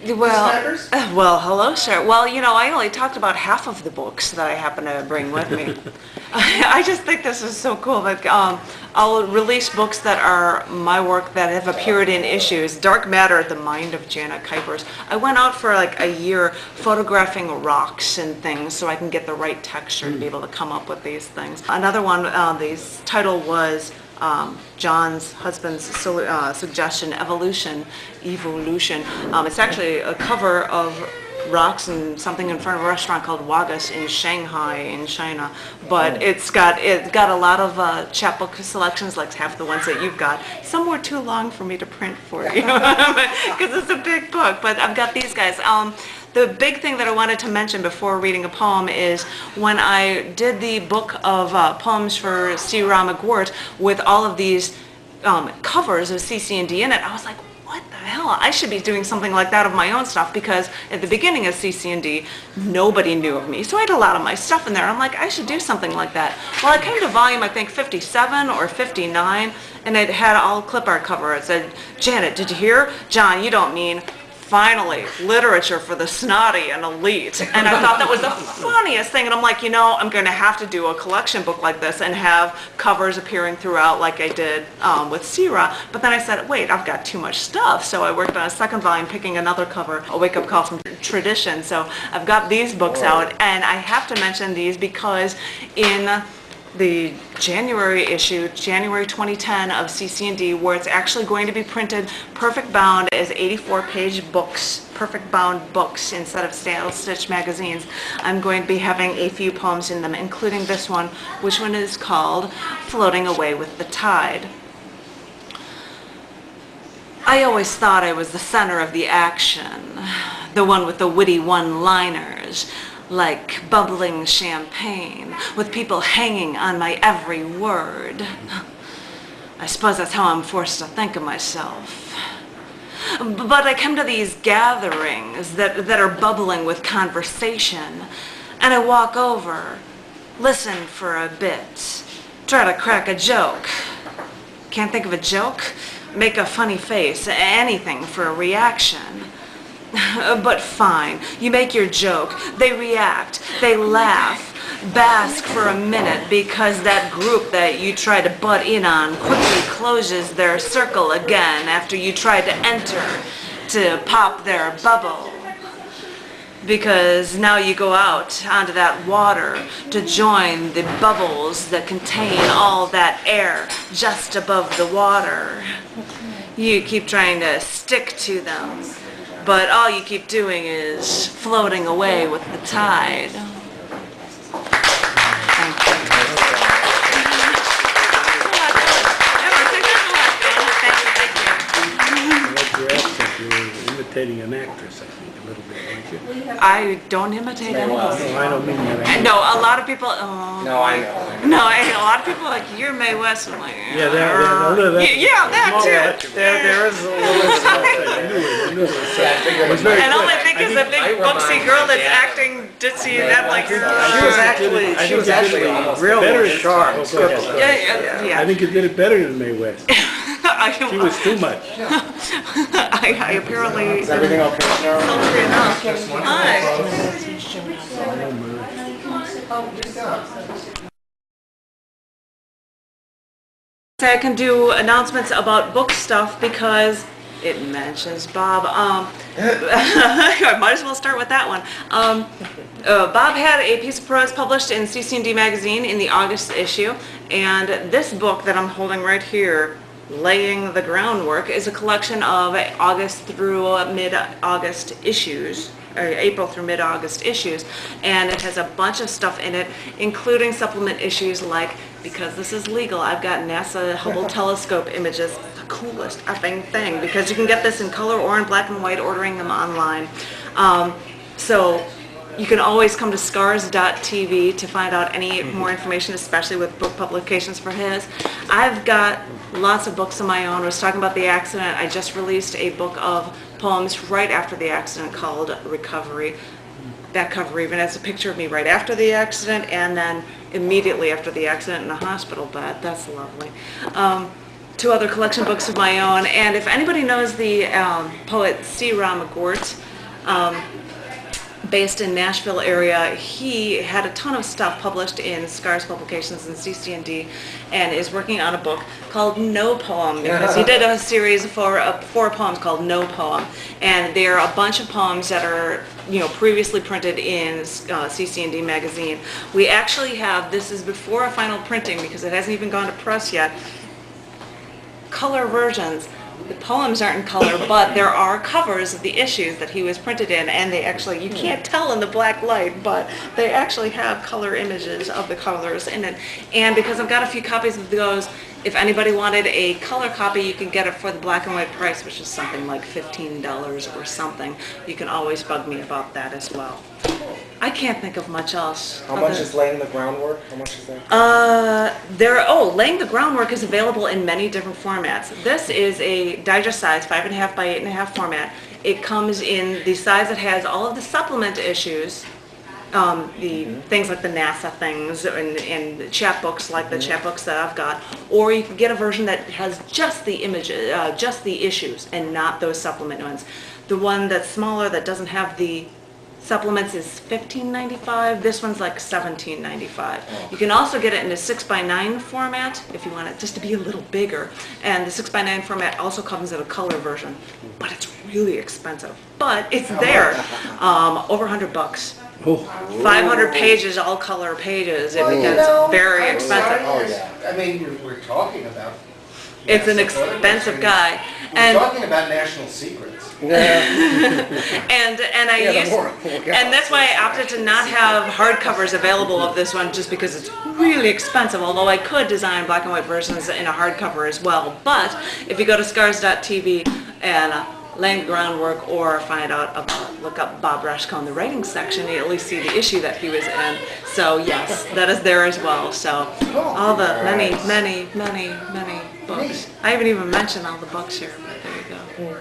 Well, hello, sir. Well, you know, I only talked about half of the books that I happen to bring with me. I just think this is so cool that I'll release books that are my work that have appeared in issues. Dark Matter, The Mind of Janet Kuypers. I went out for like a year photographing rocks and things so I can get the right texture to be able to come up with these things. Another one, the title was John's husband's suggestion, Evolution. It's actually a cover of rocks and something in front of a restaurant called Wagas in Shanghai in China, but it's got a lot of chapbook selections, like half the ones that you've got. Some were too long for me to print for you because it's a big book, but I've got these guys. The big thing that I wanted to mention before reading a poem is when I did the book of poems for C. Ra McGwart with all of these covers of CC&D in it, I was like, what the hell? I should be doing something like that of my own stuff, because at the beginning of CC&D, nobody knew of me. So I had a lot of my stuff in there. I'm like, I should do something like that. Well, I came to volume, I think, 57 or 59, and it had all clip art cover. It said, Janet, did you hear? John, you don't mean... Finally, literature for the snotty and elite. And I thought that was the funniest thing. And I'm like, you know, I'm going to have to do a collection book like this and have covers appearing throughout like I did with Sierra. But then I said, wait, I've got too much stuff. So I worked on a second volume picking another cover, A Wake-Up Call from Tradition. So I've got these books out. And I have to mention these because in the January issue, January 2010 of CC&D, where it's actually going to be printed perfect bound as 84-page books, perfect bound books instead of stitch magazines. I'm going to be having a few poems in them, including this one, which one is called Floating Away with the Tide. I always thought I was the center of the action, the one with the witty one-liners, like bubbling champagne, with people hanging on my every word. I suppose that's how I'm forced to think of myself. But I come to these gatherings that are bubbling with conversation, and I walk over, listen for a bit, try to crack a joke. Can't think of a joke? Make a funny face, anything for a reaction. But fine, you make your joke, they react, they laugh, bask for a minute because that group that you try to butt in on quickly closes their circle again after you try to enter to pop their bubble. Because now you go out onto that water to join the bubbles that contain all that air just above the water. You keep trying to stick to them, but all you keep doing is floating away with the tide. You're imitating an actress, I think, a little bit, aren't you? I don't imitate anyone. No, I don't mean that. No, a lot of people. No, I know. No, a lot of people are like, you're Mae West. I'm like, Yeah, that that too. There is a little I knew it. It was very And all I quick. think is a big buxy girl that's acting ditzy and that like. She was actually really better sharp. Yeah. I think you did it better than Mae West. She was too much. I apparently. Is everything okay now? Sultry enough. Hi. I can do announcements about book stuff because it mentions Bob. I might as well start with that one. Bob had a piece of prose published in CC&D magazine in the August issue, and this book that I'm holding right here, Laying the Groundwork, is a collection of August through mid-August issues, or April through mid-August issues, and it has a bunch of stuff in it, including supplement issues like, because this is legal, I've got NASA Hubble telescope images, the coolest effing thing, because you can get this in color or in black and white, ordering them online. So you can always come to scars.tv to find out any more information, especially with book publications for his. I've got lots of books of my own. I was talking about the accident. I just released a book of poems right after the accident called Recovery. That cover even has a picture of me right after the accident and then immediately after the accident in a hospital bed. That's lovely. Two other collection books of my own, and if anybody knows the poet C. Ra McGwart, based in Nashville area. He had a ton of stuff published in Scars Publications and CC&D, and is working on a book called No Poem, because he did a series for four poems called No Poem, and they're a bunch of poems that are previously printed in CC&D magazine. We actually have, this is before a final printing because it hasn't even gone to press yet, color versions. The poems aren't in color, but there are covers of the issues that he was printed in, and they actually, you can't tell in the black light, but they actually have color images of the colors in it. And because I've got a few copies of those, if anybody wanted a color copy, you can get it for the black and white price, which is something like $15 or something. You can always bug me about that as well. I can't think of much else. How much is laying the groundwork? How much is that? Laying the Groundwork is available in many different formats. This is a digest size, 5.5 by 8.5 format. It comes in the size that has all of the supplement issues, the things like the NASA things and the chapbooks like the chapbooks that I've got, or you can get a version that has just the images, just the issues, and not those supplement ones. The one that's smaller that doesn't have the supplements is $15.95. This one's like $17.95. You can also get it in a 6x9 format if you want it just to be a little bigger. And the 6x9 format also comes in a color version, but it's really expensive. But it's there, over $100. 500 pages, all color pages. It becomes very expensive. I mean, we're talking about. It's an expensive guy. We're talking about national secrets. And that's why I opted to not have hardcovers available of this one, just because it's really expensive, although I could design black and white versions in a hardcover as well. But if you go to scars.tv and Laying the Groundwork, or find out about, look up Bob Reshko in the writing section, you at least see the issue that he was in. So yes, that is there as well. So all the many books. I haven't even mentioned all the books here, but there you go.